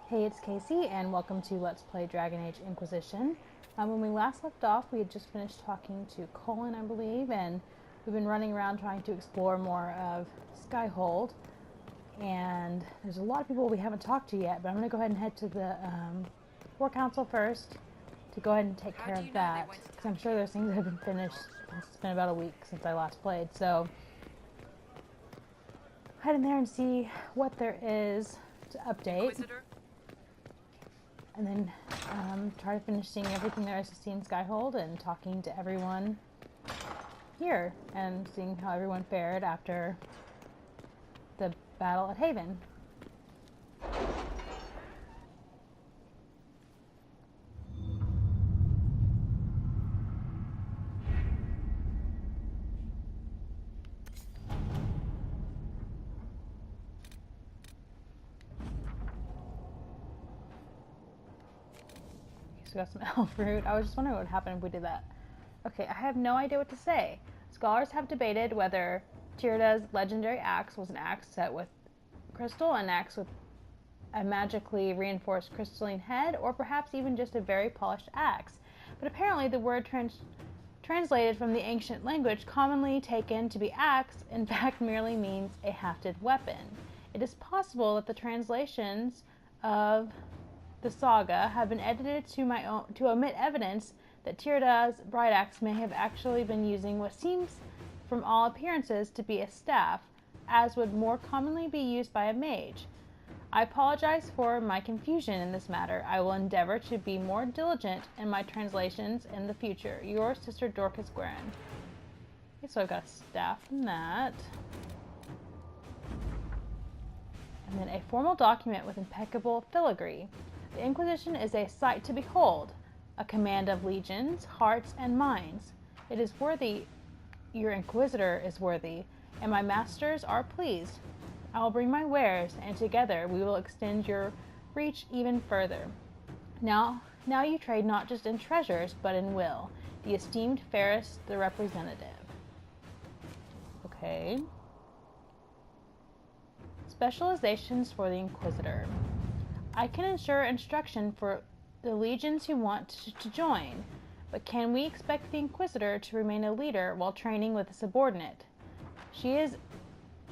Hey, it's Casey, and welcome to Let's Play Dragon Age Inquisition. When we last left off, we had just finished talking to Colin, I believe, and we've been running around trying to explore more of Skyhold. And there's a lot of people we haven't talked to yet, but I'm going to go ahead and head to the War Council first to go ahead and take care of that, because I'm sure there's things that have been finished since it's been about a week since I last played. So, head in there and see what there is to update. Inquisitor? And then try to finish seeing everything there is to see in Skyhold and talking to everyone here and seeing how everyone fared after the battle at Haven. We got some elf fruit. I was just wondering what would happen if we did that. Okay, I have no idea what to say. Scholars have debated whether Tyrda's legendary axe was an axe set with crystal, an axe with a magically reinforced crystalline head, or perhaps even just a very polished axe. But apparently the word translated from the ancient language commonly taken to be axe, in fact merely means a hafted weapon. It is possible that the translations of the saga have been edited to omit evidence that Tyrda's bright axe may have actually been using what seems from all appearances to be a staff, as would more commonly be used by a mage. I apologize for my confusion in this matter. I will endeavor to be more diligent in my translations in the future. Your sister Dorcas Guerin. Okay, so I've got a staff from that. And then a formal document with impeccable filigree. The Inquisition is a sight to behold, a command of legions, hearts, and minds. It is worthy, your Inquisitor is worthy, and my masters are pleased. I will bring my wares, and together we will extend your reach even further. Now you trade not just in treasures, but in will. The esteemed Ferris, the representative. Okay. Specializations for the Inquisitor. I can ensure instruction for the legions who want to join, but can we expect the Inquisitor to remain a leader while training with a subordinate? She is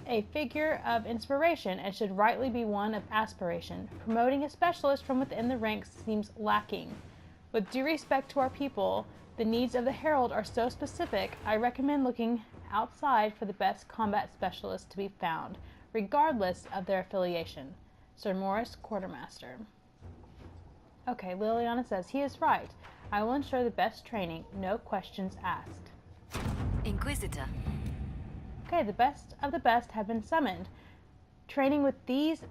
a figure of inspiration and should rightly be one of aspiration. Promoting a specialist from within the ranks seems lacking. With due respect to our people, the needs of the Herald are so specific, I recommend looking outside for the best combat specialists to be found, regardless of their affiliation. Sir Morris, Quartermaster. Okay, Liliana says, he is right. I will ensure the best training, no questions asked. Inquisitor. Okay, the best of the best have been summoned. Training with these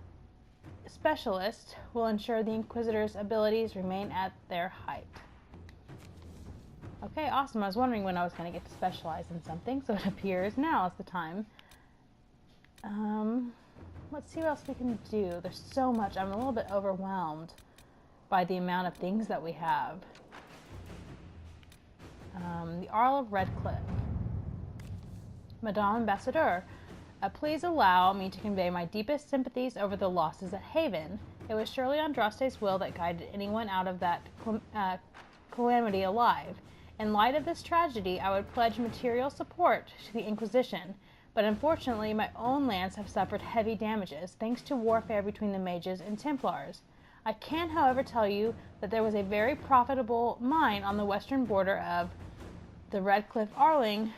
specialists will ensure the Inquisitor's abilities remain at their height. Okay, awesome. I was wondering when I was going to get to specialize in something, so it appears now is the time. Let's see what else we can do. There's so much. I'm a little bit overwhelmed by the amount of things that we have. The Arl of Redcliffe. Madame Ambassadeur, please allow me to convey my deepest sympathies over the losses at Haven. It was surely Andraste's will that guided anyone out of that calamity alive. In light of this tragedy, I would pledge material support to the Inquisition. But unfortunately, my own lands have suffered heavy damages, thanks to warfare between the mages and Templars. I can, however, tell you that there was a very profitable mine on the western border of the Redcliffe Arling,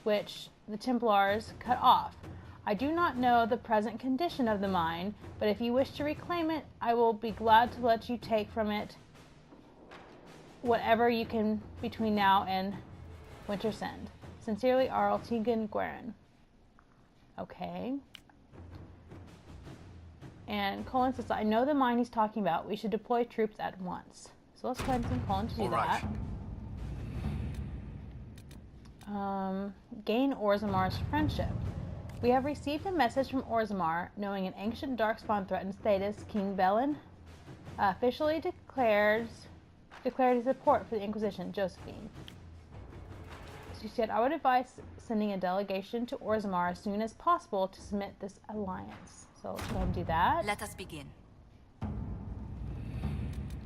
which the Templars cut off. I do not know the present condition of the mine, but if you wish to reclaim it, I will be glad to let you take from it whatever you can between now and Wintersend. Sincerely, Arl Tegan Guerin. Okay. And Colin says, I know the mine he's talking about. We should deploy troops at once. So let's go ahead and send Colin to do that. Gain Orzamar's friendship. We have received a message from Orzammar, knowing an ancient darkspawn threatens Thedas. King Belen officially declared his support for the Inquisition. Josephine. She said, I would advise sending a delegation to Orzammar as soon as possible to submit this alliance. So let's go ahead and do that. Let us begin.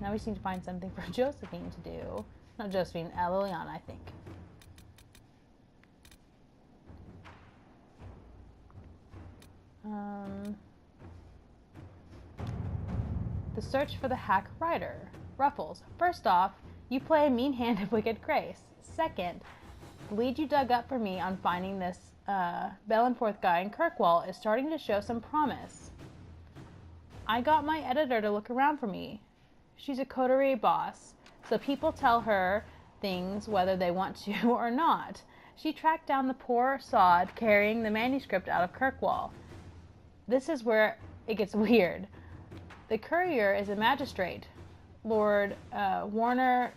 Now we just need to find something for Josephine to do. Not Josephine, Liliana, I think. The search for the hack writer. Ruffles. First off, you play a mean hand of Wicked Grace. Second, the lead you dug up for me on finding this Bellenforth guy in Kirkwall is starting to show some promise. I got my editor to look around for me. She's a coterie boss, so people tell her things whether they want to or not. She tracked down the poor sod carrying the manuscript out of Kirkwall. This is where it gets weird. The courier is a magistrate, Lord Warner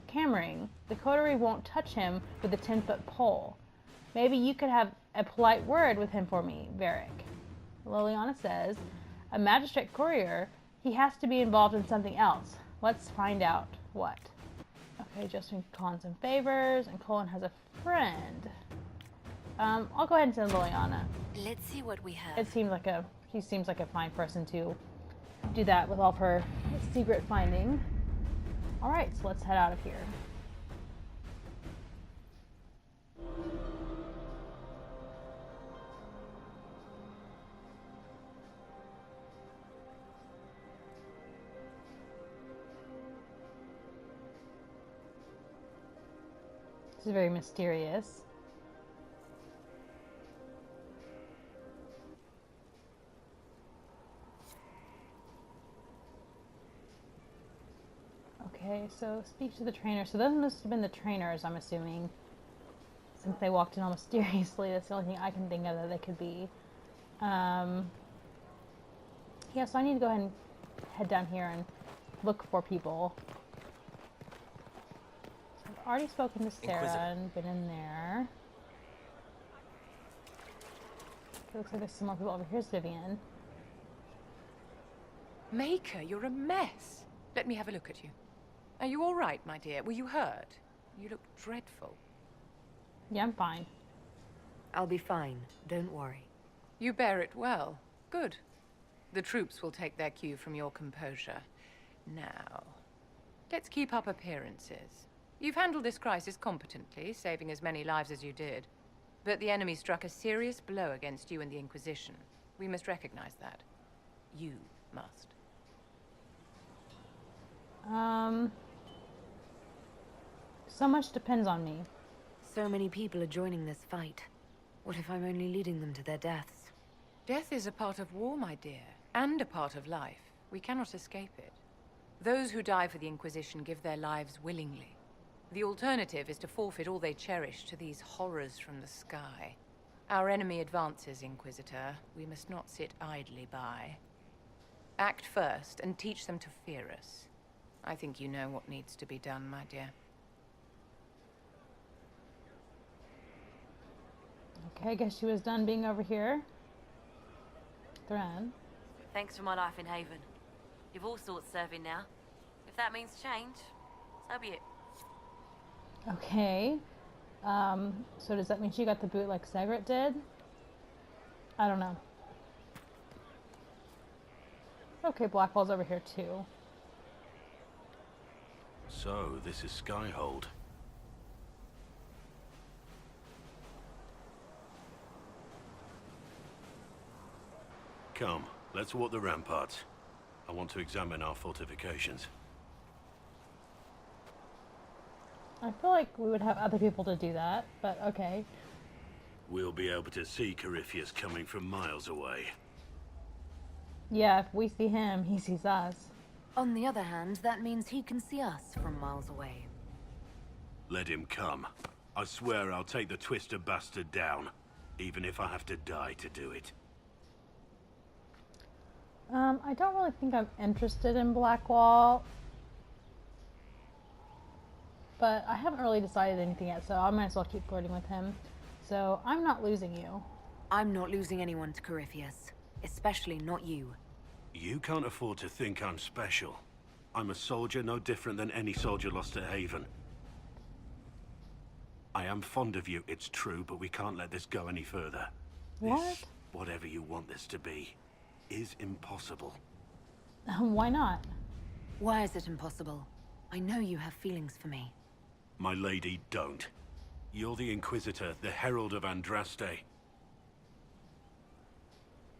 Cammering. The coterie won't touch him with a 10-foot pole. Maybe you could have a polite word with him for me, Varric. Liliana says, a magistrate courier, he has to be involved in something else. Let's find out what. Okay, Justin calling some favors, and Colin has a friend. I'll go ahead and send Liliana. Let's see what we have. She seems like a fine person to do that with all of her secret finding. All right, so let's head out of here. This is very mysterious. Okay, so speak to the trainer. So those must have been the trainers, I'm assuming. Since they walked in all mysteriously, that's the only thing I can think of that they could be. Yeah, so I need to go ahead and head down here and look for people. So I've already spoken to Sarah and been in there. It looks like there's some more people over. Here's Vivian. Maker, you're a mess. Let me have a look at you. Are you all right, my dear? Were you hurt? You look dreadful. Yeah, I'm fine. I'll be fine. Don't worry. You bear it well. Good. The troops will take their cue from your composure. Now, let's keep up appearances. You've handled this crisis competently, saving as many lives as you did. But the enemy struck a serious blow against you and the Inquisition. We must recognize that. You must. So much depends on me. So many people are joining this fight. What if I'm only leading them to their deaths? Death is a part of war, my dear, and a part of life. We cannot escape it. Those who die for the Inquisition give their lives willingly. The alternative is to forfeit all they cherish to these horrors from the sky. Our enemy advances, Inquisitor. We must not sit idly by. Act first and teach them to fear us. I think you know what needs to be done, my dear. Okay, I guess she was done being over here. Thran. Thanks for my life in Haven. You've all sorts serving now. If that means change, so be it. Okay. So does that mean she got the boot like Segret did? I don't know. Okay, Blackwall's over here too. So, this is Skyhold. Come, let's walk the ramparts. I want to examine our fortifications. I feel like we would have other people to do that, but okay. We'll be able to see Corypheus coming from miles away. Yeah, if we see him, he sees us. On the other hand, that means he can see us from miles away. Let him come. I swear I'll take the Twister bastard down, even if I have to die to do it. I don't really think I'm interested in Blackwall. But I haven't really decided anything yet, so I might as well keep flirting with him. So, I'm not losing you. I'm not losing anyone to Corypheus. Especially not you. You can't afford to think I'm special. I'm a soldier no different than any soldier lost at Haven. I am fond of you, it's true, but we can't let this go any further. What? This, whatever you want this to be, is impossible. Why not? Why is it impossible? I know you have feelings for me. My lady, don't. You're the Inquisitor, the Herald of Andraste.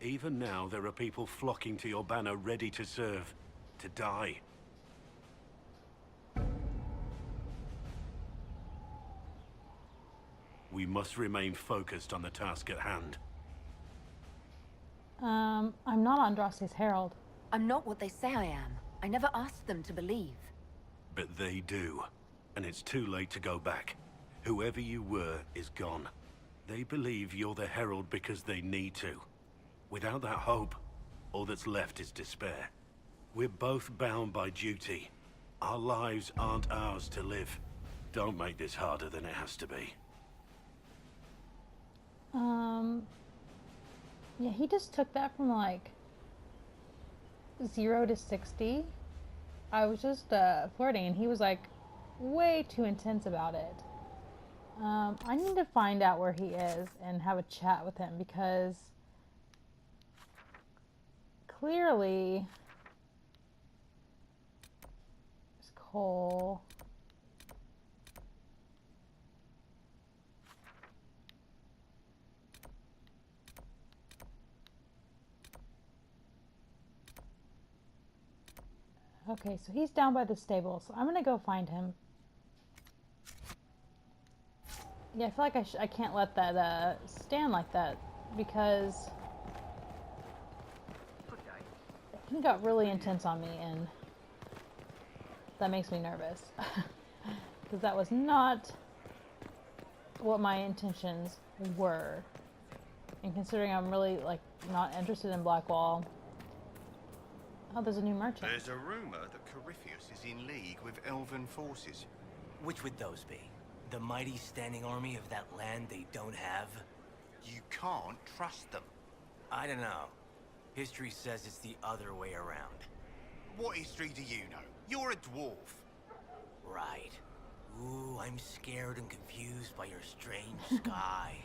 Even now, there are people flocking to your banner ready to serve, to die. We must remain focused on the task at hand. I'm not Andraste's herald. I'm not what they say I am. I never asked them to believe. But they do. And it's too late to go back. Whoever you were is gone. They believe you're the herald because they need to. Without that hope, all that's left is despair. We're both bound by duty. Our lives aren't ours to live. Don't make this harder than it has to be. Yeah, he just took that from like 0 to 60. I was just flirting, and he was like way too intense about it. I need to find out where he is and have a chat with him, because clearly there's Cole. Okay, so he's down by the stable, so I'm gonna go find him. Yeah, I feel like I can't let that stand like that, because he got really intense on me, and that makes me nervous. Because that was not what my intentions were. And considering I'm really, like, not interested in Blackwall. Oh, there's a new merchant. There's a rumor that Corypheus is in league with elven forces. Which would those be? The mighty standing army of that land they don't have? You can't trust them. I don't know. History says it's the other way around. What history do you know? You're a dwarf. Right. Ooh, I'm scared and confused by your strange sky.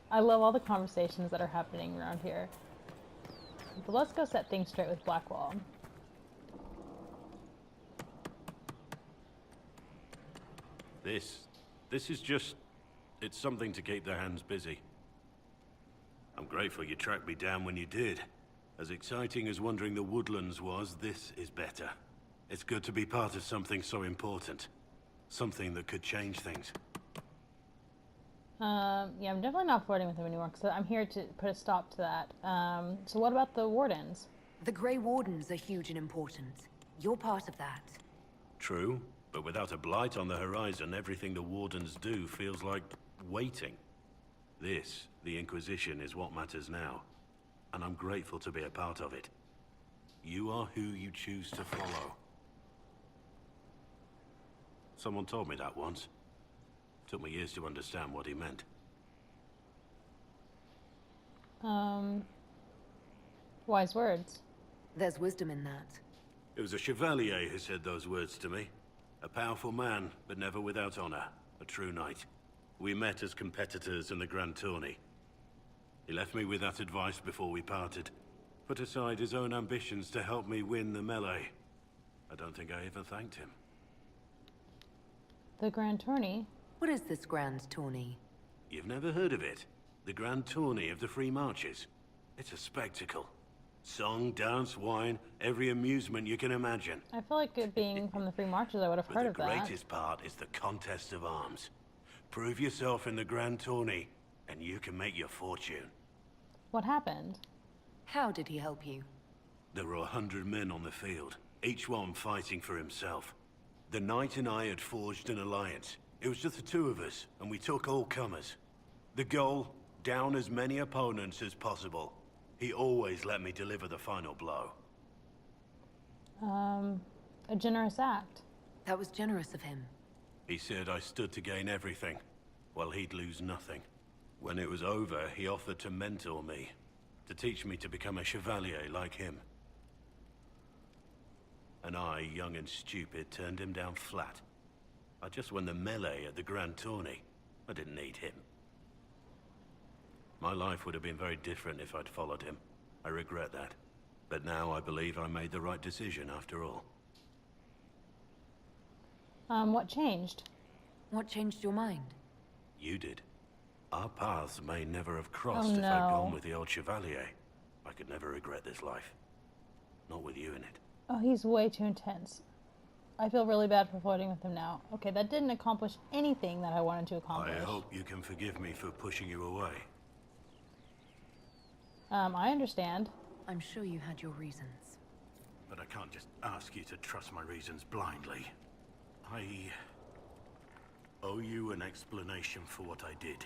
I love all the conversations that are happening around here. But let's go set things straight with Blackwall. This is just... it's something to keep their hands busy. I'm grateful you tracked me down when you did. As exciting as wandering the woodlands was, this is better. It's good to be part of something so important. Something that could change things. Yeah, I'm definitely not flirting with him anymore, because I'm here to put a stop to that. So what about the Wardens? The Grey Wardens are huge and important. You're part of that. True, but without a blight on the horizon, everything the Wardens do feels like waiting. This, the Inquisition, is what matters now. And I'm grateful to be a part of it. You are who you choose to follow. Someone told me that once. Took me years to understand what he meant. Wise words. There's wisdom in that. It was a chevalier who said those words to me. A powerful man, but never without honor. A true knight. We met as competitors in the Grand Tourney. He left me with that advice before we parted. Put aside his own ambitions to help me win the melee. I don't think I ever thanked him. The Grand Tourney? What is this grand tourney? You've never heard of it? The Grand Tourney of the Free Marches. It's a spectacle. Song, dance, wine, every amusement you can imagine. I feel like it being from the Free Marches, I would have heard of But that. the greatest part is the contest of arms. Prove yourself in the Grand Tourney, and you can make your fortune. What happened? How did he help you? There were 100 men on the field, each one fighting for himself. The knight and I had forged an alliance. It was just the two of us, and we took all comers. The goal, down as many opponents as possible. He always let me deliver the final blow. A generous act. That was generous of him. He said I stood to gain everything, while he'd lose nothing. When it was over, he offered to mentor me, to teach me to become a chevalier like him. And I, young and stupid, turned him down flat. I just won the melee at the Grand Tourney. I didn't need him. My life would have been very different if I'd followed him. I regret that. But now I believe I made the right decision after all. What changed? What changed your mind? You did. Our paths may never have crossed Oh, if I'd no. gone with the old Chevalier. I could never regret this life. Not with you in it. Oh, he's way too intense. I feel really bad for flirting with him now. Okay, that didn't accomplish anything that I wanted to accomplish. I hope you can forgive me for pushing you away. I understand. I'm sure you had your reasons. But I can't just ask you to trust my reasons blindly. I owe you an explanation for what I did.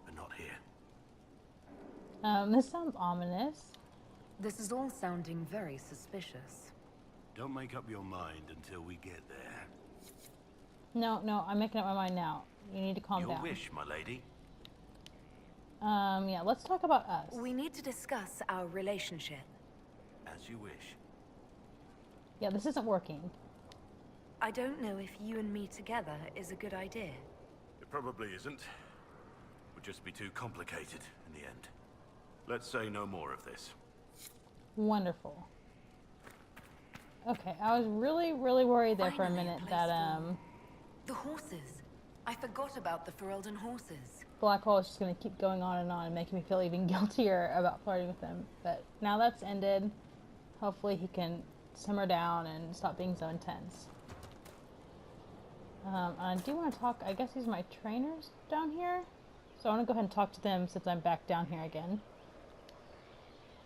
But not here. This sounds ominous. This is all sounding very suspicious. Don't make up your mind until we get there. No, I'm making up my mind now. You need to calm Your down. wish, my lady. Yeah, let's talk about us. We need to discuss our relationship. As you wish. Yeah, this isn't working. I don't know if you and me together is a good idea. It probably isn't. Would just be too complicated in the end. Let's say no more of this. Wonderful. Okay, I was really worried there for a Finally, minute place that, The horses. I forgot about the Ferelden horses. Blackwall is just gonna keep going on and making me feel even guiltier about flirting with him. But now that's ended, hopefully he can simmer down and stop being so intense. I do want to talk, I guess these are my trainers down here. So I want to go ahead and talk to them since I'm back down here again.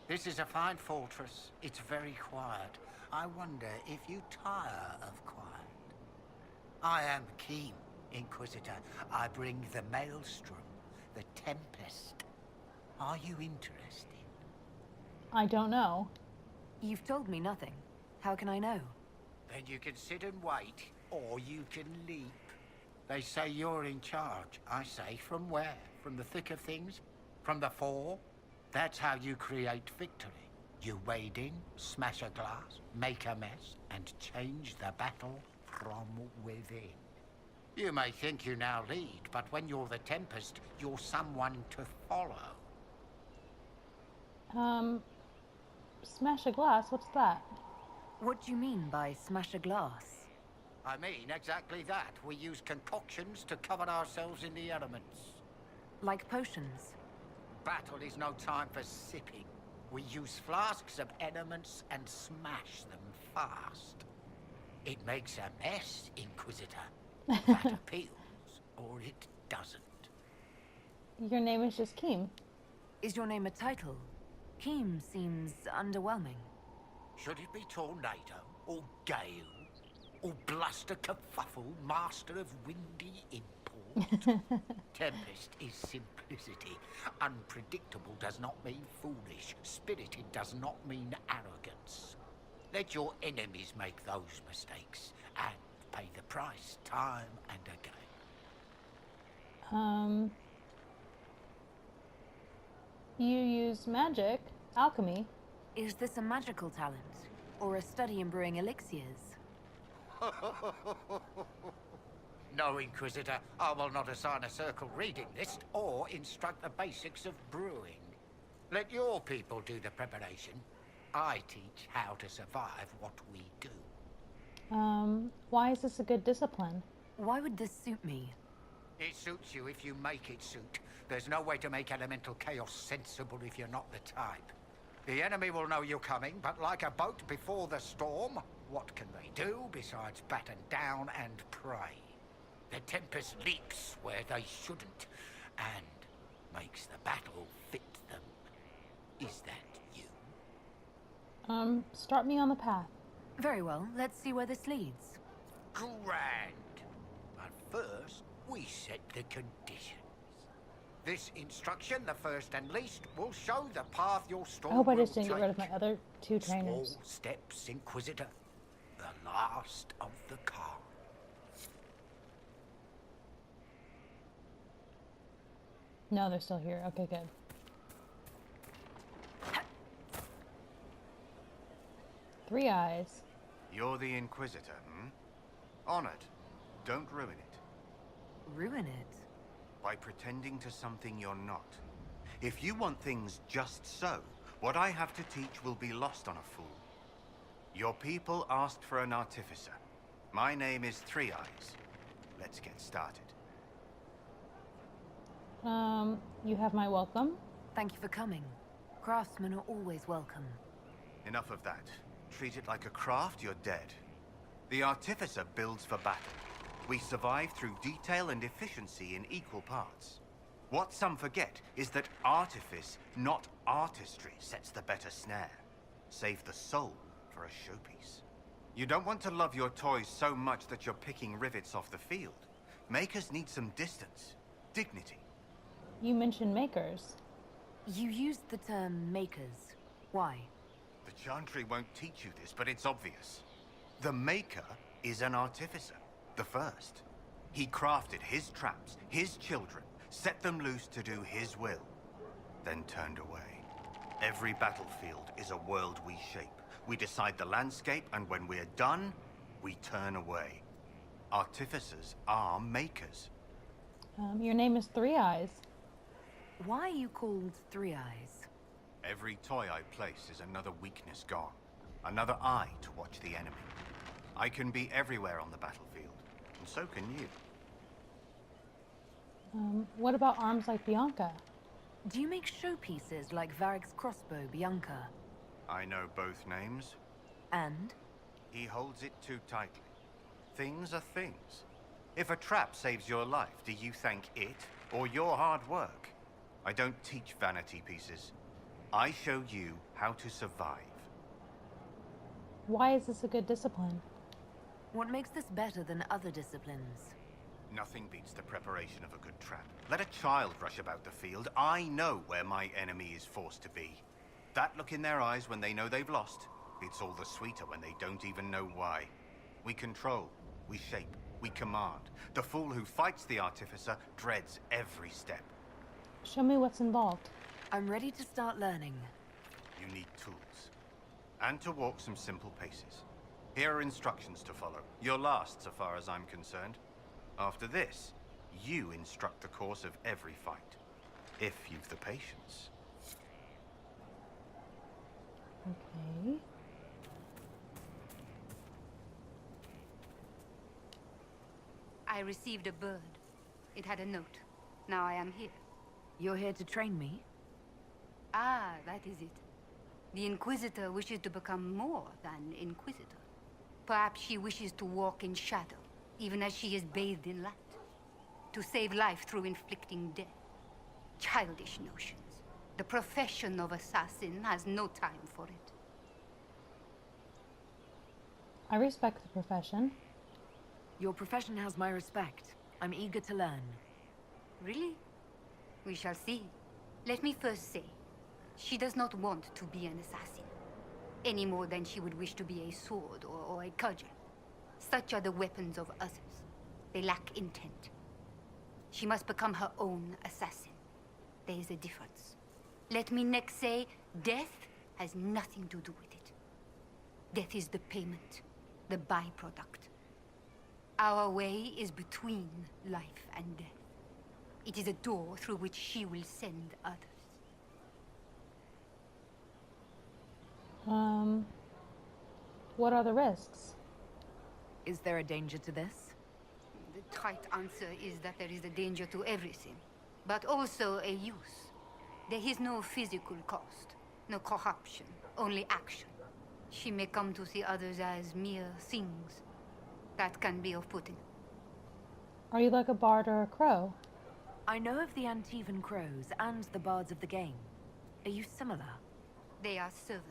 This is a fine fortress. It's very quiet. I wonder if you tire of quiet. I am keen, Inquisitor. I bring the Maelstrom, the Tempest. Are you interested? I don't know. You've told me nothing. How can I know? Then you can sit and wait, or you can leap. They say you're in charge. I say, from where? From the thick of things? From the fore? That's how you create victory. You wade in, smash a glass, make a mess, and change the battle from within. You may think you now lead, but when you're the Tempest, you're someone to follow. Smash a glass, what's that? What do you mean by smash a glass? I mean exactly that. We use concoctions to cover ourselves in the elements. Like potions? Battle is no time for sipping. We use flasks of elements and smash them fast. It makes a mess, Inquisitor. That appeals, or it doesn't. Your name is just Keem. Is your name a title? Keem seems underwhelming. Should it be Tornado, or Gale, or Bluster Kerfuffle, Master of Windy Import? Tempest is simplicity. Unpredictable does not mean foolish. Spirited does not mean arrogance. Let your enemies make those mistakes, and pay the price time and again. You use magic, alchemy. Is this a magical talent? Or a study in brewing elixirs? No, Inquisitor, I will not assign a circle reading list or instruct the basics of brewing. Let your people do the preparation. I teach how to survive what we do. Why is this a good discipline? Why would this suit me? It suits you if you make it suit. There's no way to make elemental chaos sensible if you're not the type. The enemy will know you're coming, but like a boat before the storm, what can they do besides batten down and pray? The Tempest leaps where they shouldn't, and makes the battle fit them. Is that you? Start me on the path. Very well, let's see where this leads. Grand. But first, we set the conditions. This instruction, the first and least, will show the path your storm I hope I will just didn't get rid of my take. other two Small trainers. steps, Inquisitor. The last of the car. No, they're still here. Okay, good. Three eyes. You're the Inquisitor, hmm? Honored. Don't ruin it. Ruin it? By pretending to something you're not. If you want things just so, What I have to teach will be lost on a fool. Your people asked for an artificer. My name is Three Eyes. Let's get started. You have my welcome. Thank you for coming. Craftsmen are always welcome. Enough of that. Treat it like a craft, you're dead. The artificer builds for battle. We survive through detail and efficiency in equal parts. What some forget is that artifice, not artistry, sets the better snare. Save the soul for a showpiece. You don't want to love your toys so much that you're picking rivets off the field. Makers need some distance, dignity. You mentioned makers. You used the term makers. Why? The Chantry won't teach you this, but it's obvious. The Maker is an artificer, the first. He crafted his traps, his children, set them loose to do his will, then turned away. Every battlefield is a world we shape. We decide the landscape, and when we're done, we turn away. Artificers are makers. Your name is Three Eyes. Why are you called Three Eyes? Every toy I place is another weakness gone. Another eye to watch the enemy. I can be everywhere on the battlefield, and so can you. What about arms like Bianca? Do you make showpieces like Varric's crossbow, Bianca? I know both names. And? He holds it too tightly. Things are things. If a trap saves your life, do you thank it or your hard work? I don't teach vanity pieces. I show you how to survive. Why is this a good discipline? What makes this better than other disciplines? Nothing beats the preparation of a good trap. Let a child rush about the field. I know where my enemy is forced to be. That look in their eyes when they know they've lost, it's all the sweeter when they don't even know why. We control, we shape, we command. The fool who fights the artificer dreads every step. Show me what's involved. I'm ready to start learning. You need tools. And to walk some simple paces. Here are instructions to follow. Your last, so far as I'm concerned. After this, you instruct the course of every fight. If you've the patience. Okay. I received a bird. It had a note. Now I am here. You're here to train me? Ah, that is it. The Inquisitor wishes to become more than Inquisitor. Perhaps she wishes to walk in shadow, even as she is bathed in light. To save life through inflicting death. Childish notions. The profession of assassin has no time for it. I respect the profession. Your profession has my respect. I'm eager to learn. Really? We shall see. Let me first say, she does not want to be an assassin. Any more than she would wish to be a sword or a cudgel. Such are the weapons of others. They lack intent. She must become her own assassin. There is a difference. Let me next say, death has nothing to do with it. Death is the payment, the byproduct. Our way is between life and death. It is a door through which she will send others. What are the risks? Is there a danger to this? The trite answer is that there is a danger to everything, but also a use. There is no physical cost, no corruption, only action. She may come to see others as mere things. That can be off-putting. Are you like a bard or a crow? I know of the Antivan crows and the bards of the game. Are you similar? They are servants.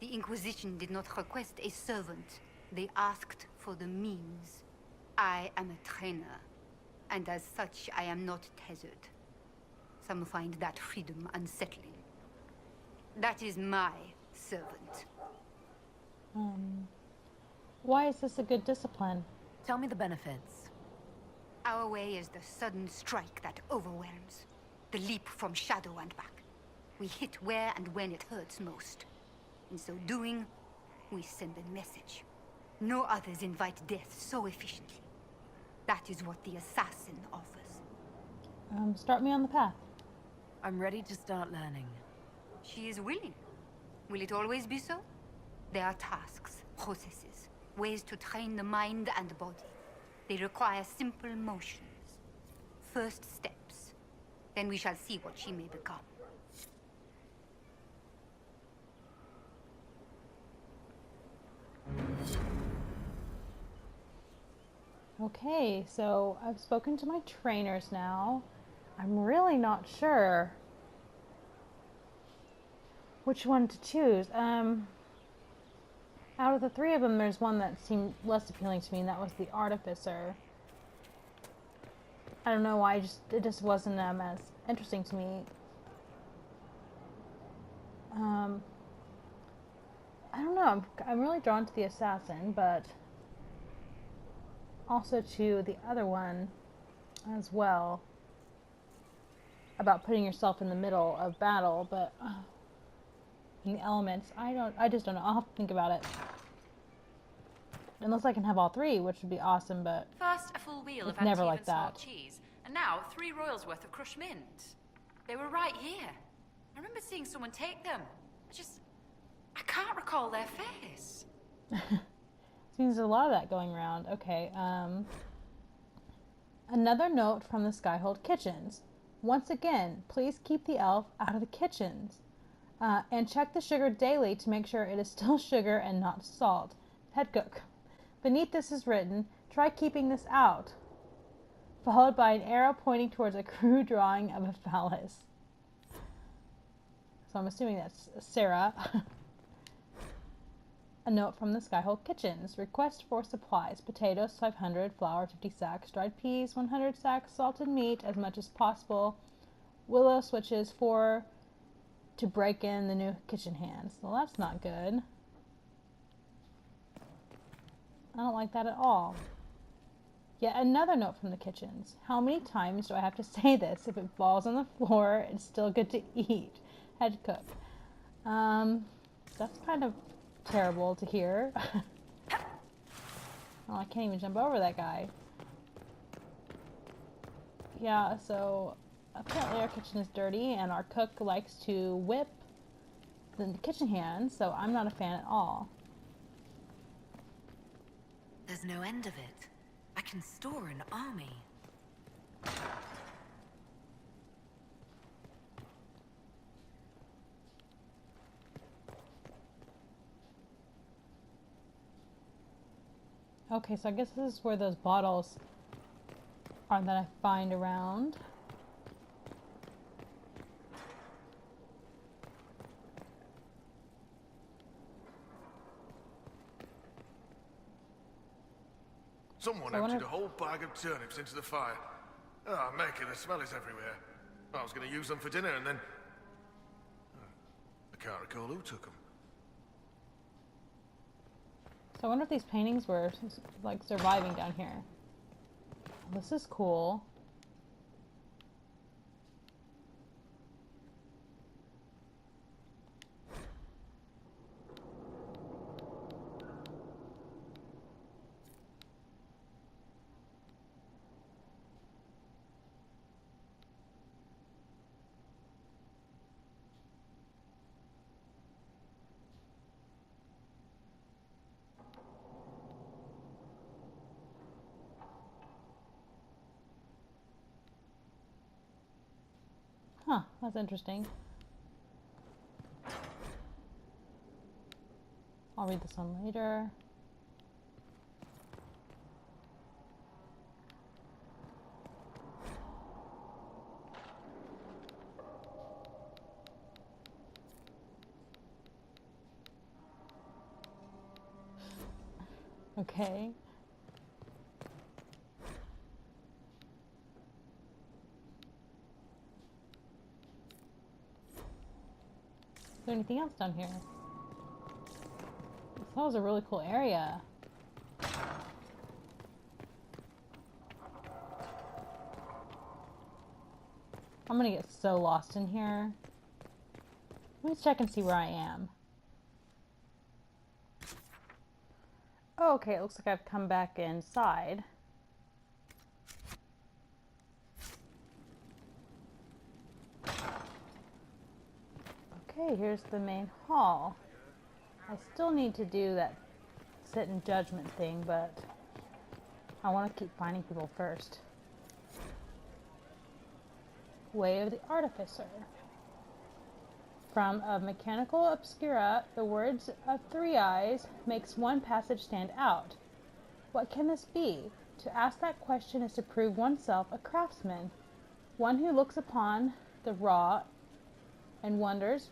The Inquisition did not request a servant. They asked for the means. I am a trainer, and as such, I am not tethered. Some find that freedom unsettling. That is my servant. Why is this a good discipline? Tell me the benefits. Our way is the sudden strike that overwhelms. The leap from shadow and back. We hit where and when it hurts most. In so doing, we send a message. No others invite death so efficiently. That is what the assassin offers. Start me on the path. I'm ready to start learning. She is willing. Will it always be so? There are tasks, processes, ways to train the mind and body. They require simple motions. First steps. Then we shall see what she may become. Okay, so I've spoken to my trainers now. I'm really not sure which one to choose. Out of the three of them, there's one that seemed less appealing to me, and that was the Artificer. I don't know why, it just wasn't as interesting to me. I don't know, I'm really drawn to the Assassin, but also to the other one as well, about putting yourself in the middle of battle, but in the elements, I just don't know. I'll have to think about it. Unless I can have all three, which would be awesome, but First, a full wheel of it's never Antivan like smart that. cheese, and now 3 royals worth of crushed mint. They were right here. I remember seeing someone take them. I can't recall their face. Seems there's a lot of that going around. Okay, another note from the Skyhold kitchens. Once again, please keep the elf out of the kitchens. And check the sugar daily to make sure it is still sugar and not salt. Head cook. Beneath this is written, try keeping this out. Followed by an arrow pointing towards a crude drawing of a phallus. So I'm assuming that's Sarah. A note from the Skyhold kitchens. Request for supplies. Potatoes 500, flour 50 sacks, dried peas 100 sacks, salted meat as much as possible. Willow switches 4 to break in the new kitchen hands. Well, that's not good. I don't like that at all. Yet another note from the kitchens. How many times do I have to say this? If it falls on the floor, it's still good to eat. Head cook. That's kind of terrible to hear. Oh, I can't even jump over that guy. Yeah, so apparently our kitchen is dirty and our cook likes to whip the kitchen hands, so I'm not a fan at all. There's no end of it. I can store an army. Okay, so I guess this is where those bottles are that I find around. Someone emptied a whole bag of turnips into the fire. Ah, Mecca, the smell is everywhere. I was going to use them for dinner and then... I can't recall who took them. So I wonder if these paintings were, like, surviving down here. This is cool. Huh, that's interesting. I'll read this one later. Okay. Is there anything else down here? This was a really cool area. I'm gonna get so lost in here. Let me check and see where I am. Oh, okay, it looks like I've come back inside. Okay, here's the main hall. I still need to do that sit in judgment thing, but I want to keep finding people first. Way of the Artificer. From a mechanical obscura, the words of three eyes makes one passage stand out. What can this be? To ask that question is to prove oneself a craftsman, one who looks upon the raw and wonders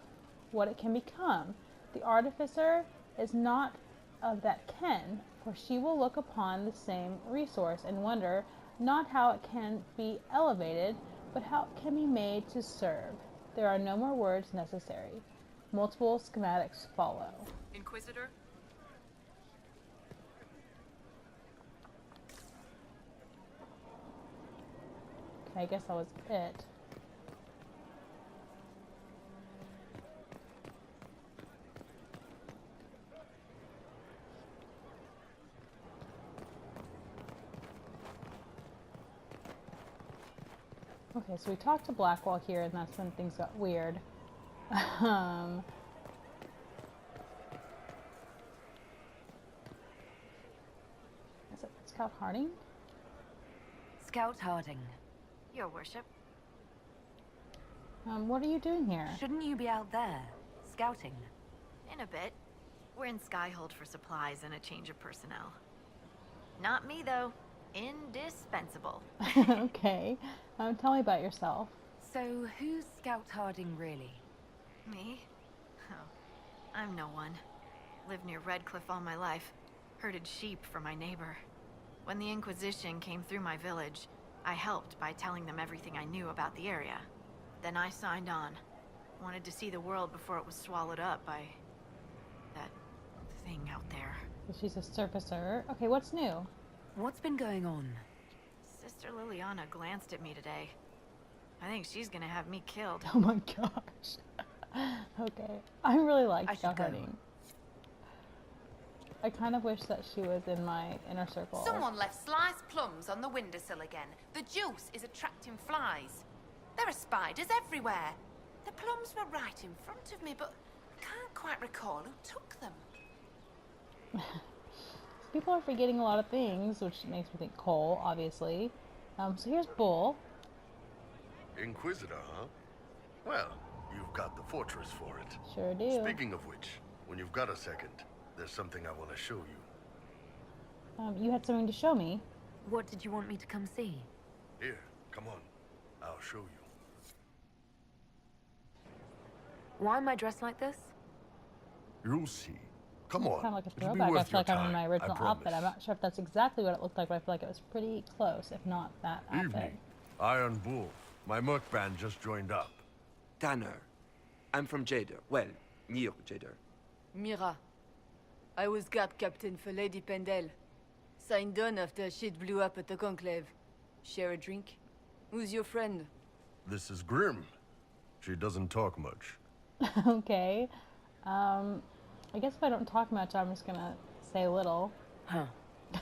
what it can become. The Artificer is not of that ken, for she will look upon the same resource and wonder not how it can be elevated, but how it can be made to serve. There are no more words necessary. Multiple schematics follow. Inquisitor? Okay, I guess that was it. Okay, so we talked to Blackwall here, and that's when things got weird. Is it Scout Harding? Scout Harding. Your worship. What are you doing here? Shouldn't you be out there, scouting? In a bit. We're in Skyhold for supplies and a change of personnel. Not me, though. Indispensable. Okay. Tell me about yourself. So, who's Scout Harding really? Me? Oh, I'm no one. Lived near Redcliffe all my life. Herded sheep for my neighbor. When the Inquisition came through my village, I helped by telling them everything I knew about the area. Then I signed on. Wanted to see the world before it was swallowed up by that thing out there. She's a surfacer. Okay, what's new? What's been going on? Sister Liliana glanced at me today. I think she's gonna have me killed. Oh my gosh. Okay. I really like Scout Harding. I kind of wish that she was in my inner circle. Someone left sliced plums on the windowsill again. The juice is attracting flies. There are spiders everywhere. The plums were right in front of me, but I can't quite recall who took them. People are forgetting a lot of things, which makes me think Cole, obviously. So here's Bull. Inquisitor, huh? Well, you've got the fortress for it. Sure do. Speaking of which, when you've got a second, there's something I want to show you. You had something to show me. What did you want me to come see? Here, come on. I'll show you. Why am I dressed like this? You'll see. Come on. Kind of like a throwback. I feel like I'm in my original outfit. I'm not sure if that's exactly what it looked like, but I feel like it was pretty close, if not that outfit. Evening. Iron Bull. My merc band just joined up. Tanner. I'm from Jader. Well, near Jader. Mira. I was guard captain for Lady Pendel. Signed on after shit blew up at the Conclave. Share a drink? Who's your friend? This is Grim. She doesn't talk much. Okay. I guess if I don't talk much, I'm just gonna say little. Huh.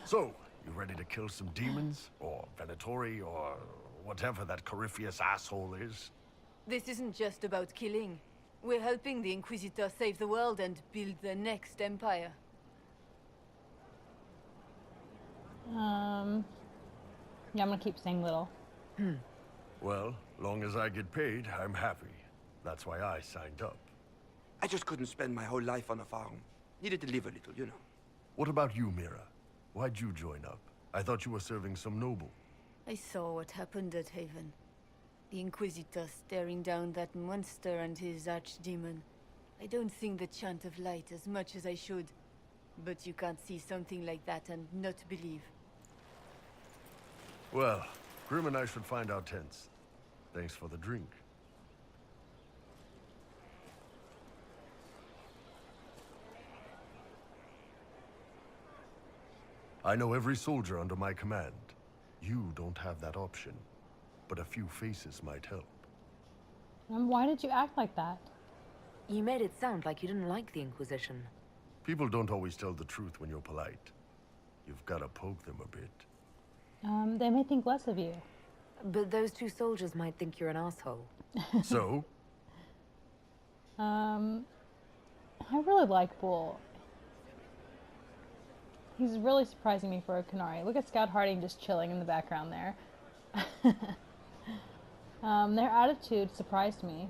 So, you ready to kill some demons? Or Venatori? Or whatever that Corypheus asshole is? This isn't just about killing. We're helping the Inquisitor save the world and build the next empire. Yeah, I'm gonna keep saying little. Well, long as I get paid, I'm happy. That's why I signed up. I just couldn't spend my whole life on a farm. Needed to live a little, you know. What about you, Mira? Why'd you join up? I thought you were serving some noble. I saw what happened at Haven. The Inquisitor staring down that monster and his archdemon. I don't sing the chant of light as much as I should. But you can't see something like that and not believe. Well, Grim and I should find our tents. Thanks for the drink. I know every soldier under my command. You don't have that option. But a few faces might help. Why did you act like that? You made it sound like you didn't like the Inquisition. People don't always tell the truth when you're polite. You've got to poke them a bit. They may think less of you. But those two soldiers might think you're an asshole. So? I really like Bull. He's really surprising me for a Canary. Look at Scout Harding just chilling in the background there. Their attitude surprised me.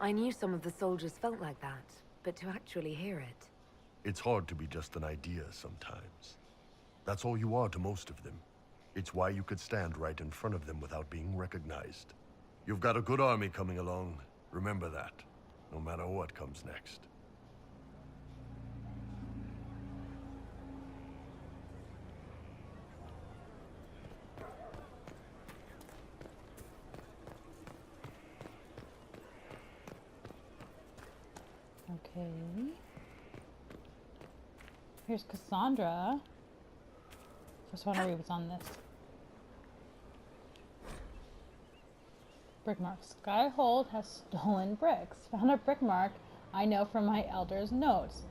I knew some of the soldiers felt like that, but to actually hear it... It's hard to be just an idea sometimes. That's all you are to most of them. It's why you could stand right in front of them without being recognized. You've got a good army coming along. Remember that, no matter what comes next. Okay. Here's Cassandra. Just want to read what's on this. Brickmark. Skyhold has stolen bricks. Found a brickmark I know from my elder's notes.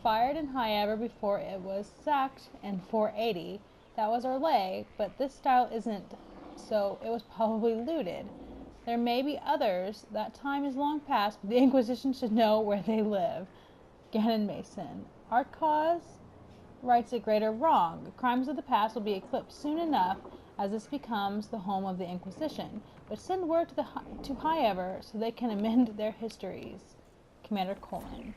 Fired in High Ever before it was sacked in 480. That was our lay, but this style isn't, so it was probably looted. There may be others. That time is long past, but the Inquisition should know where they live. Gannon Mason. Our cause rights a greater wrong. The crimes of the past will be eclipsed soon enough as this becomes the home of the Inquisition. But send word to High Ever so they can amend their histories. Commander Coleman.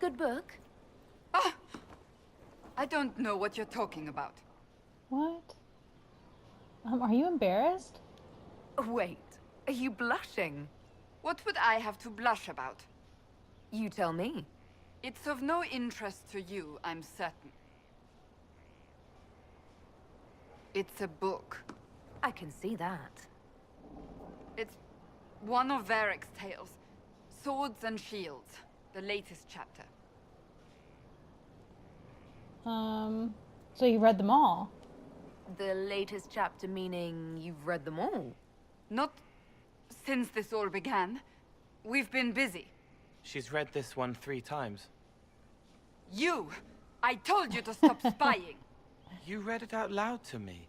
Good book? Ah! I don't know what you're talking about. What? Are you embarrassed? Wait, are you blushing? What would I have to blush about? You tell me. It's of no interest to you, I'm certain. It's a book. I can see that. It's one of Varric's tales. Swords and Shields. The latest chapter. So you read them all? The latest chapter meaning you've read them all? Not since this all began. We've been busy. She's read this one 3 times. You! I told you to stop spying! You read it out loud to me.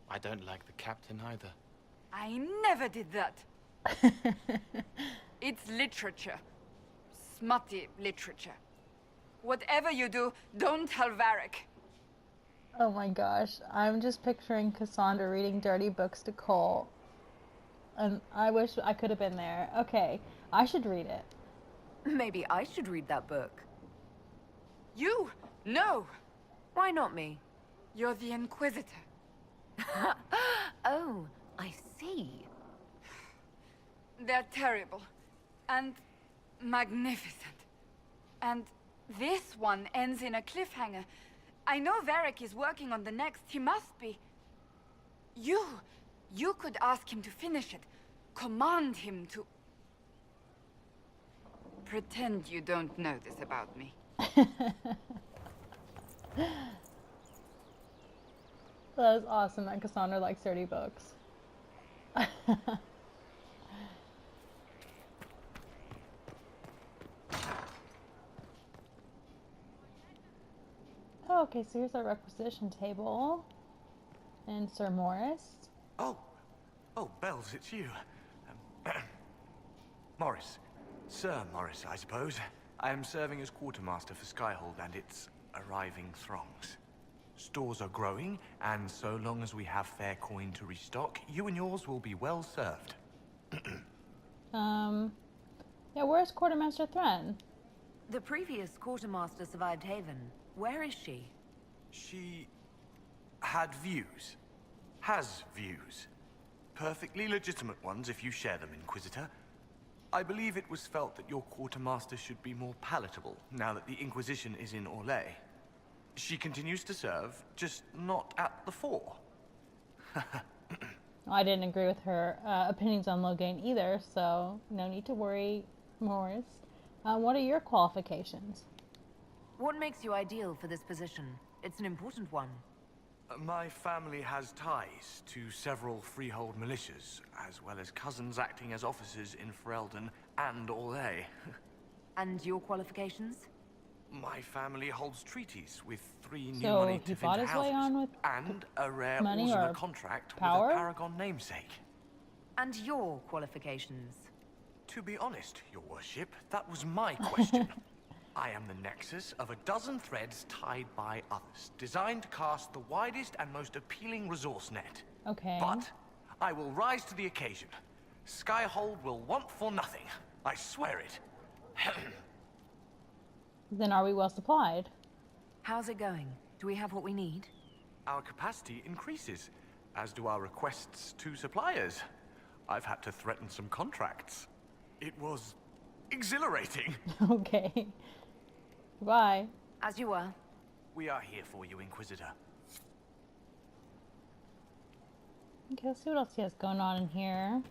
I don't like the captain either. I never did that. It's literature. Smutty literature. Whatever you do, don't tell Varric. Oh my gosh, I'm just picturing Cassandra reading dirty books to Cole. And I wish I could have been there. Okay, I should read it. Maybe I should read that book. You? No! Why not me? You're the Inquisitor. Oh, I see. They're terrible. And magnificent. And this one ends in a cliffhanger. I know Varric is working on the next. He must be. You could ask him to finish it. Command him to... Pretend you don't know this about me. That is awesome that Cassandra likes dirty books. Okay, so here's our requisition table. And Sir Morris. Oh, Bells, it's you. Morris. Sir Morris, I suppose. I am serving as quartermaster for Skyhold and its arriving throngs. Stores are growing, and so long as we have fair coin to restock, you and yours will be well served. Yeah, where's Quartermaster Thren? The previous quartermaster survived Haven. Where is she? She had views. Has views. Perfectly legitimate ones if you share them, Inquisitor. I believe it was felt that your quartermaster should be more palatable now that the Inquisition is in Orlais. She continues to serve, just not at the fore. I didn't agree with her opinions on Loghain either, so no need to worry, Morris. What are your qualifications? What makes you ideal for this position? It's an important one. My family has ties to several freehold militias, as well as cousins acting as officers in Ferelden and Orlais. And your qualifications? My family holds treaties with 3 new So money he to fought his way on with and a rare money Orsula or contract power? with a Paragon namesake. And your qualifications? To be honest, your worship, that was my question. I am the nexus of a dozen threads tied by others, designed to cast the widest and most appealing resource net. Okay. But I will rise to the occasion. Skyhold will want for nothing. I swear it. Then are we well supplied? How's it going? Do we have what we need? Our capacity increases, as do our requests to suppliers. I've had to threaten some contracts. It was exhilarating. Okay. Bye. As you were. We are here for you, Inquisitor. Okay, let's see what else he has going on in here.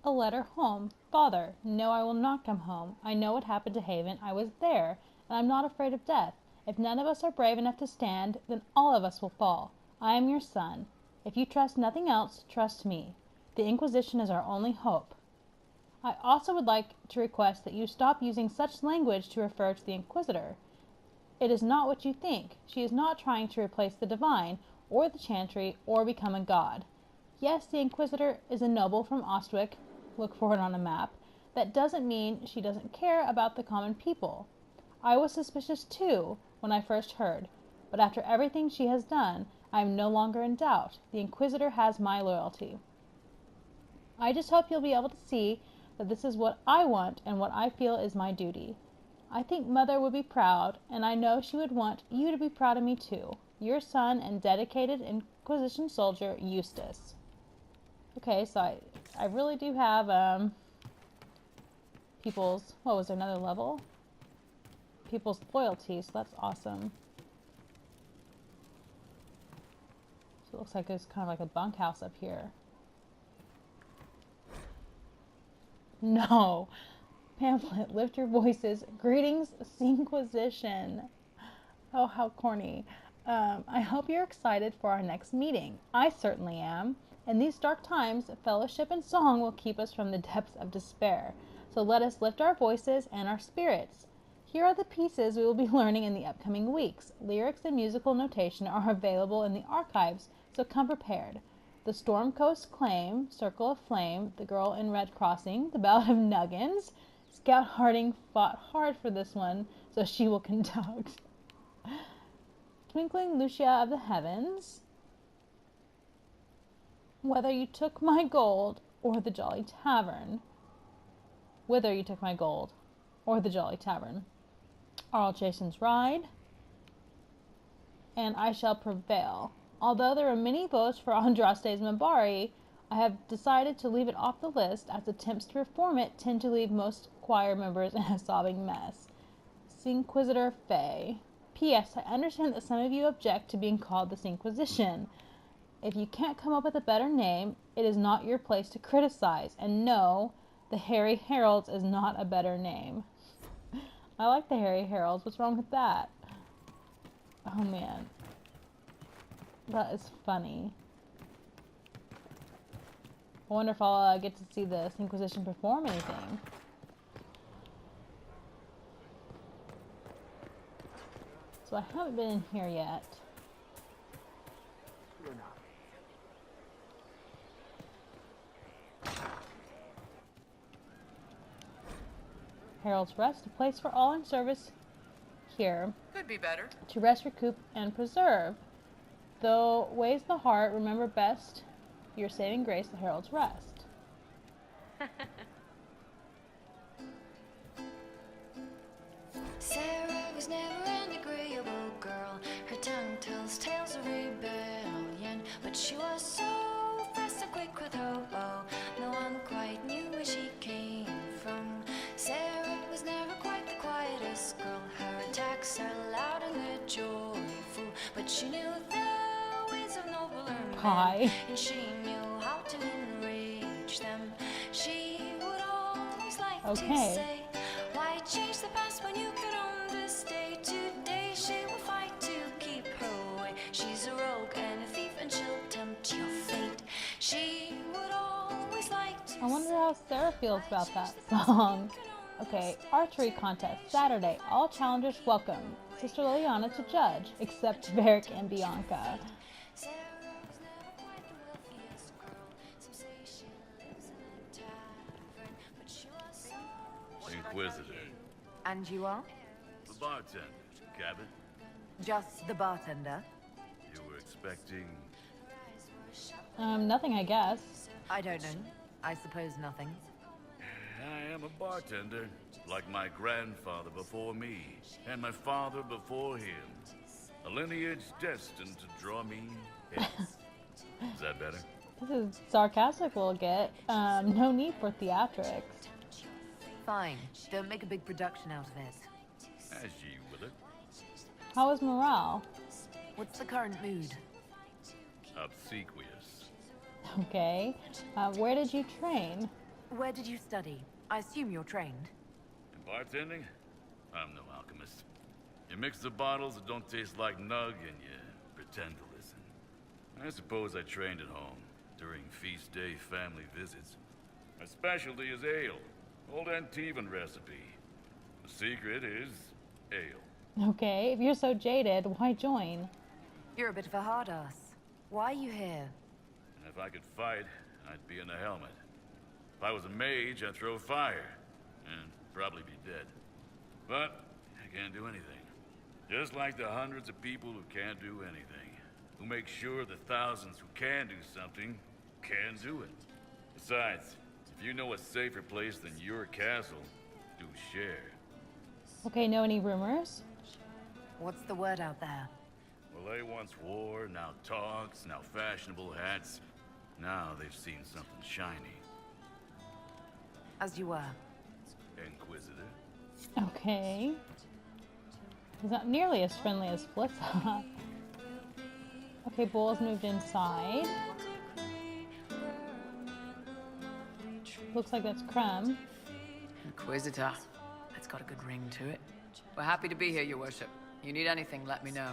A letter home. Father, no, I will not come home. I know what happened to Haven. I was there, and I'm not afraid of death. If none of us are brave enough to stand, then all of us will fall. I am your son. If you trust nothing else, trust me. The Inquisition is our only hope. I also would like to request that you stop using such language to refer to the Inquisitor. It is not what you think. She is not trying to replace the divine, or the chantry, or become a god. Yes, the Inquisitor is a noble from Ostwick. Look for it on a map. That doesn't mean she doesn't care about the common people. I was suspicious too when I first heard, but after everything she has done, I am no longer in doubt. The Inquisitor has my loyalty. I just hope you'll be able to see that this is what I want and what I feel is my duty. I think Mother would be proud, and I know she would want you to be proud of me too. Your son and dedicated Inquisition soldier, Eustace. Okay, so I really do have people's, what was there, another level? People's loyalty, so that's awesome. So it looks like it's kind of like a bunkhouse up here. No. Pamphlet, lift your voices. Greetings, Inquisition. Oh, how corny. I hope you're excited for our next meeting. I certainly am. In these dark times, fellowship and song will keep us from the depths of despair. So let us lift our voices and our spirits. Here are the pieces we will be learning in the upcoming weeks. Lyrics and musical notation are available in the archives, so come prepared. The Storm Coast Claim, Circle of Flame, The Girl in Red Crossing, The Ballad of Nuggins. Scout Harding fought hard for this one, so she will conduct. Twinkling Lucia of the Heavens. Whether you took my gold or the Jolly Tavern. Whither you took my gold or the Jolly Tavern. Arl Jason's Ride. And I Shall Prevail. Although there are many votes for Andraste's Mabari, I have decided to leave it off the list as attempts to reform it tend to leave most choir members in a sobbing mess. Inquisitor Faye. P.S. I understand that some of you object to being called this Inquisition. If you can't come up with a better name, it is not your place to criticize. And no, the Harry Heralds is not a better name. I like the Harry Heralds. What's wrong with that? Oh man. That is funny. I wonder if I'll get to see this Inquisition perform anything. So I haven't been in here yet. Herald's Rest, a place for all in service here. Could be better. To rest, recoup, and preserve. Though weighs the heart, remember best your saving grace, the Herald's Rest. Sarah was never an agreeable girl. Her tongue tells tales of rebellion, but she was so fast and quick with her bow. No one quite knew where she came from. Sarah was never quite the quietest girl. Her attacks are loud and they're joyful, but she knew the ways of nobler men, and she knew how to enrage them. She would always like to say, why change the past when you could own this day? Today she will fight to keep her way. She's a rogue and a thief and she'll tempt your fate. She would always like to I wonder how how Sarah feels about that song. Okay, archery contest, Saturday. All challengers welcome. Sister Liliana to judge, except Varric and Bianca. Inquisitor. And you are? The bartender. Cabin? Just the bartender? You were expecting... Nothing, I guess. I don't know. I suppose nothing. I am a bartender, like my grandfather before me, and my father before him. A lineage destined to draw me in. Is that better? This is sarcastic we'll get. No need for theatrics. Fine. Don't make a big production out of it. As ye will it. How is morale? What's the current mood? Obsequious. Okay. Where did you train? Where did you study? I assume you're trained. In bartending? I'm no alchemist. You mix the bottles that don't taste like nug and you pretend to listen. I suppose I trained at home, during feast day family visits. My specialty is ale. Old Antivan recipe. The secret is ale. Okay, if you're so jaded, why join? You're a bit of a hard ass. Why are you here? And if I could fight, I'd be in a helmet. If I was a mage, I'd throw fire. And probably be dead. But I can't do anything. Just like the hundreds of people who can't do anything. Who make sure the thousands who can do something, can do it. Besides, if you know a safer place than your castle, do share. Okay, know any rumors? What's the word out there? Well, they once wore, now togs, now fashionable hats. Now they've seen something shiny. As you were. Inquisitor. Okay. He's not nearly as friendly as Flissa. Okay, Bull's moved inside. Looks like that's Crumb. Inquisitor. That's got a good ring to it. We're happy to be here, your worship. You need anything, let me know.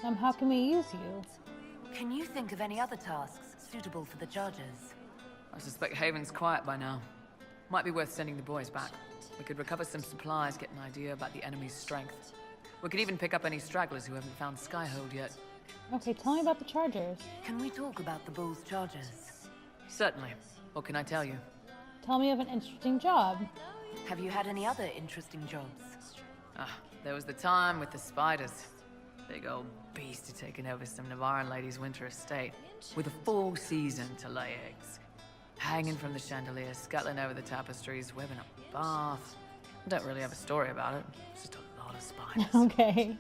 How can we use you? Can you think of any other tasks suitable for the chargers? I suspect Haven's quiet by now. Might be worth sending the boys back. We could recover some supplies, get an idea about the enemy's strength. We could even pick up any stragglers who haven't found Skyhold yet. Okay, tell me about the chargers. Can we talk about the bull's chargers? Certainly. What can I tell you? Tell me of an interesting job. Have you had any other interesting jobs? There was the time with the spiders. Big old beast had taken over some Navarran lady's winter estate, with a full season to lay eggs. Hanging from the chandelier, scuttling over the tapestries, webbing up the bath. Don't really have a story about it. It's just a lot of spiders. Okay.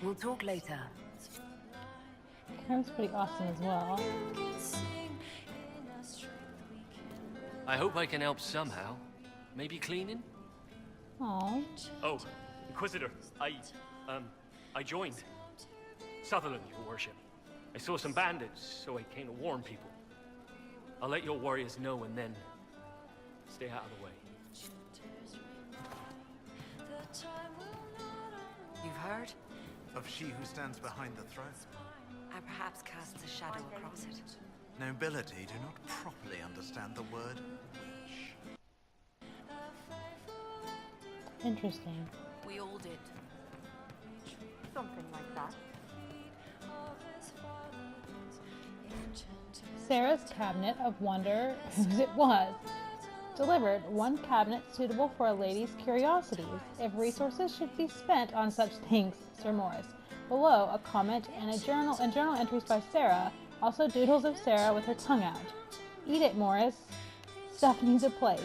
We'll talk later. Crumb's pretty awesome as well. I hope I can help somehow. Maybe cleaning? Aww. Oh, Inquisitor, I joined. Sutherland, your worship. I saw some bandits, so I came to warn people. I'll let your warriors know and then stay out of the way. You've heard? Of she who stands behind the throne. And perhaps casts a shadow across it. Nobility do not properly understand the word wish. Interesting. We all did. Something like that. Sarah's cabinet of wonder whose it was. Delivered one cabinet suitable for a lady's curiosities, if resources should be spent on such things, Sir Morris. Below, a comment and journal entries by Sarah, also doodles of Sarah with her tongue out. Eat it, Morris. Stuff needs a place.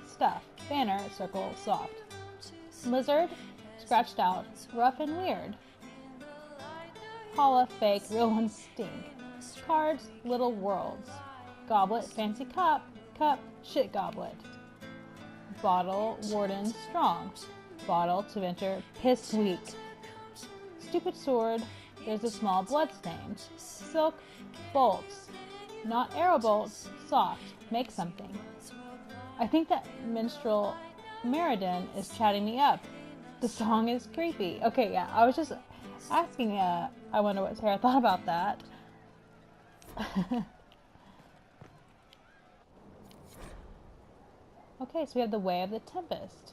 Stuff. Banner, circle, soft. Lizard, scratched out, rough and weird. Paula, fake, real ones stink. Cards, little worlds. Goblet, fancy cup, shit goblet. Bottle, warden, strong. Bottle, to enter, piss weak. Stupid sword, there's a small blood stain. Silk, bolts. Not arrow bolts, soft, make something. I think that minstrel Meriden is chatting me up. The song is creepy. Okay, yeah, I was just asking, I wonder what Sarah thought about that. Okay, so we have the Way of the Tempest.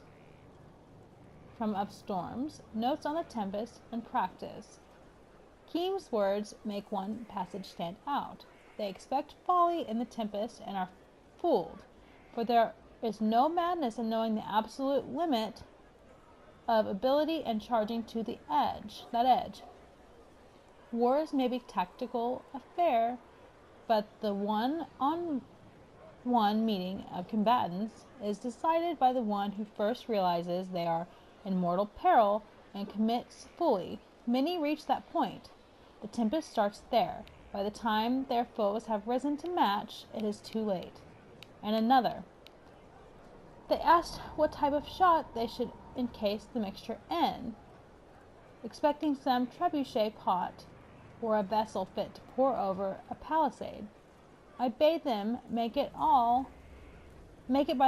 From Up Storms, Notes on the Tempest, and Practice. Keem's words make one passage stand out. They expect folly in the Tempest and are fooled, for there is no madness in knowing the absolute limit of ability and charging to the edge. Wars may be tactical affair, but the one-on-one meeting of combatants is decided by the one who first realizes they are in mortal peril and commits fully. Many reach that point. The Tempest starts there. By the time their foes have risen to match, it is too late. And another. They asked what type of shot they should encase the mixture in, expecting some trebuchet pot or a vessel fit to pour over a palisade. I bade them make it by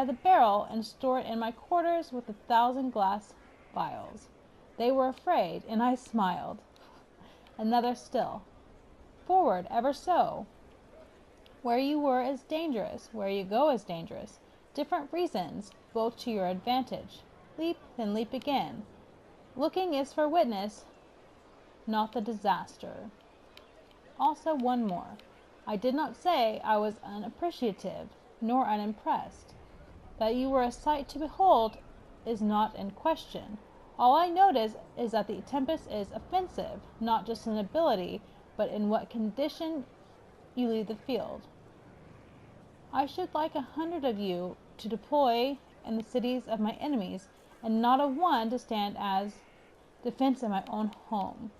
the barrel and store it in my quarters with 1,000 glass vials. They were afraid, and I smiled. Another still. Forward, ever so. Where you were is dangerous, where you go is dangerous. Different reasons, both to your advantage. Leap, then leap again. Looking is for witness, not the disaster. Also one more. I did not say I was unappreciative, nor unimpressed. That you were a sight to behold is not in question. All I notice is that the Tempest is offensive, not just in ability, but in what condition you leave the field. I should like 100 of you to deploy in the cities of my enemies, and not a one to stand as defense in my own home.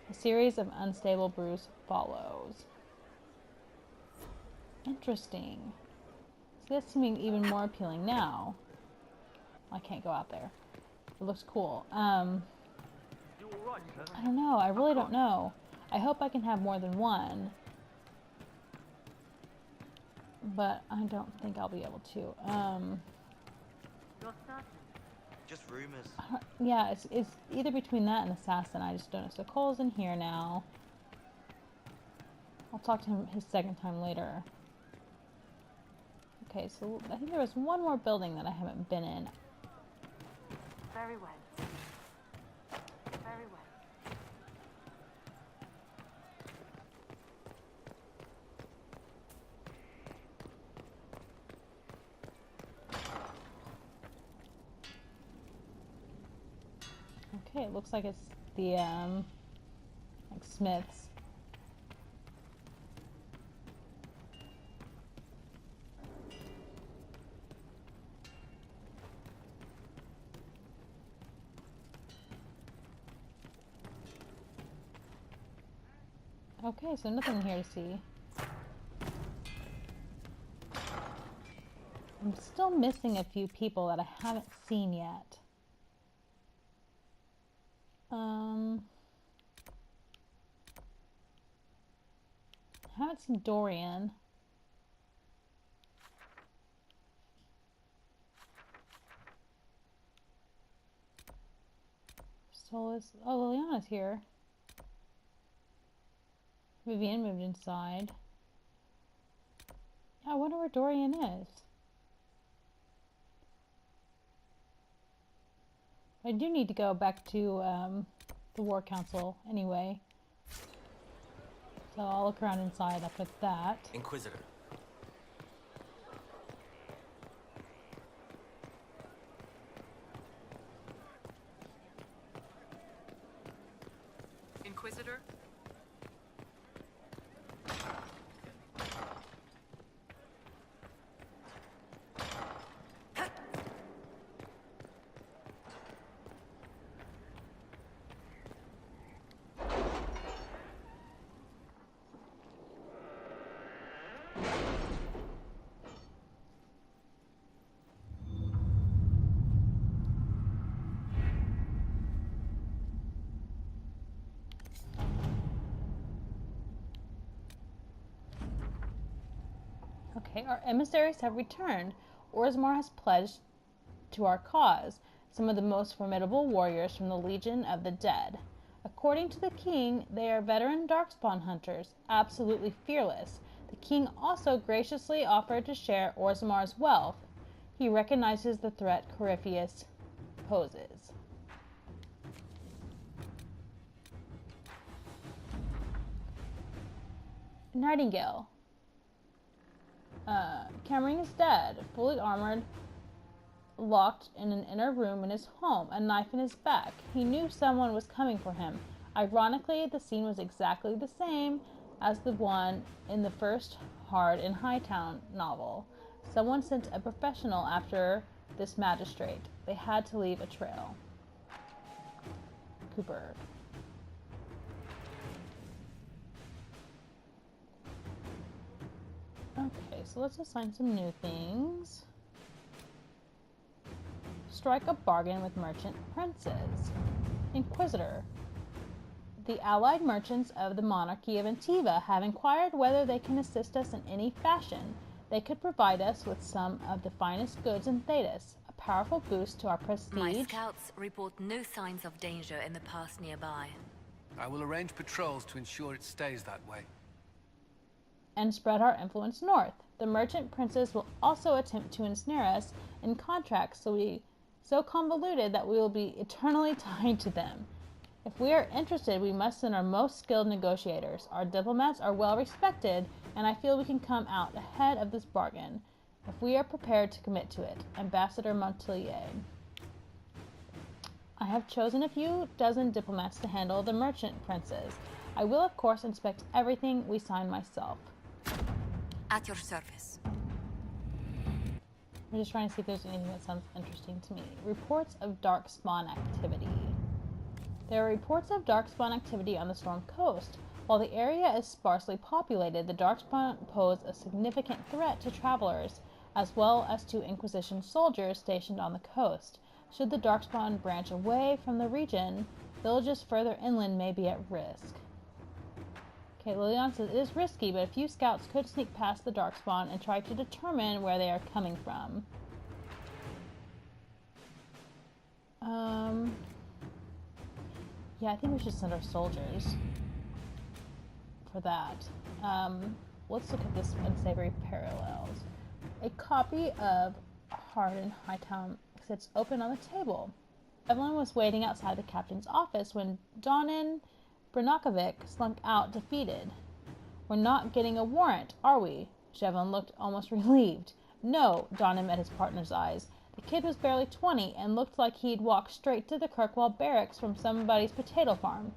A series of unstable brews follows. Interesting. So this seeming even more appealing now. I can't go out there. It looks cool. I don't know. I really don't know. I hope I can have more than one. But I don't think I'll be able to. Just rumors. Yeah, it's either between that and Assassin. I just don't know. So Cole's in here now. I'll talk to him his second time later. Okay, so I think there was one more building that I haven't been in. Very well. Very well. Okay, it looks like it's the like Smiths. Okay, so nothing here to see. I'm still missing a few people that I haven't seen yet. I haven't seen Dorian. Solus. Oh, Liliana's here. Vivian moved inside. I wonder where Dorian is. I do need to go back to the War Council anyway. So I'll look around inside after that. Inquisitor. Inquisitor? Okay, our emissaries have returned. Orzammar has pledged to our cause some of the most formidable warriors from the Legion of the Dead. According to the king, they are veteran darkspawn hunters, absolutely fearless. The king also graciously offered to share Orzammar's wealth. He recognizes the threat Corypheus poses. Nightingale. Cameron is dead, fully armored, locked in an inner room in his home, a knife in his back. He knew someone was coming for him. Ironically, the scene was exactly the same as the one in the first Hard in Hightown novel. Someone sent a professional after this magistrate. They had to leave a trail. Cooper. Okay, so let's assign some new things. Strike a bargain with merchant princes. Inquisitor. The allied merchants of the monarchy of Antiva have inquired whether they can assist us in any fashion. They could provide us with some of the finest goods in Thedas, a powerful boost to our prestige. My scouts report no signs of danger in the pass nearby. I will arrange patrols to ensure it stays that way. And spread our influence north. The merchant princes will also attempt to ensnare us in contracts so convoluted that we will be eternally tied to them. If we are interested, we must send our most skilled negotiators. Our diplomats are well respected, and I feel we can come out ahead of this bargain, if we are prepared to commit to it. Ambassador Montelier. I have chosen a few dozen diplomats to handle the merchant princes. I will, of course, inspect everything we sign myself. At your service. I'm just trying to see if there's anything that sounds interesting to me. Reports of darkspawn activity. There are reports of darkspawn activity on the Storm Coast. While the area is sparsely populated, the darkspawn pose a significant threat to travelers, as well as to Inquisition soldiers stationed on the coast. Should the darkspawn branch away from the region, villages further inland may be at risk. Okay, Lilian says it is risky, but a few scouts could sneak past the darkspawn and try to determine where they are coming from. Yeah, I think we should send our soldiers for that. Let's look at this unsavory parallels. A copy of Hard in Hightown sits open on the table. Evelyn was waiting outside the captain's office when Donin Brnakovic slunk out defeated. We're not getting a warrant, are we? Shevlin looked almost relieved. No, Donin met his partner's eyes. The kid was barely 20 and looked like he'd walked straight to the Kirkwall barracks from somebody's potato farm.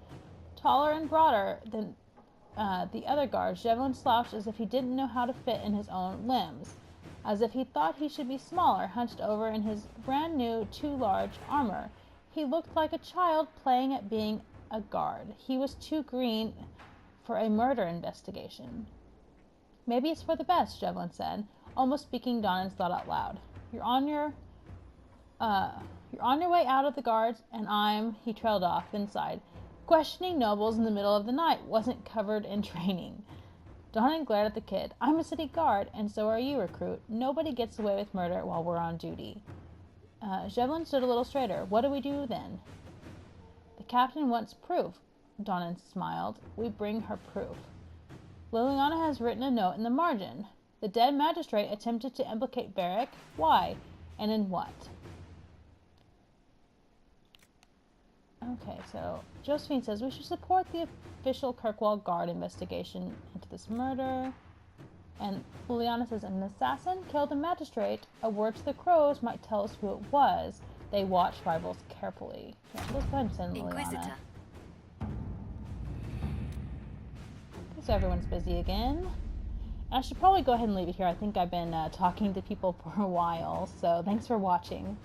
Taller and broader than the other guards, Shevlin slouched as if he didn't know how to fit in his own limbs. As if he thought he should be smaller, hunched over in his brand new, too large armor. He looked like a child playing at being a guard. He was too green for a murder investigation. Maybe it's for the best, Shevlin said, almost speaking Donin's thought out loud. You're on your way out of the guards, and he trailed off, then sighed. Questioning nobles in the middle of the night wasn't covered in training. Donin glared at the kid. I'm a city guard, and so are you, recruit. Nobody gets away with murder while we're on duty. Shevlin stood a little straighter. What do we do then? The captain wants proof. Donin smiled. We bring her proof. Liliana has written a note in the margin. The dead magistrate attempted to implicate Varric. Why? And in what? Okay, so Josephine says we should support the official Kirkwall Guard investigation into this murder. And Liliana says an assassin killed a magistrate. A word to the crows might tell us who it was. They watch rivals carefully. Yeah, let's go ahead and send Liliana. Inquisitor. So everyone's busy again. I should probably go ahead and leave it here. I think I've been talking to people for a while, so thanks for watching.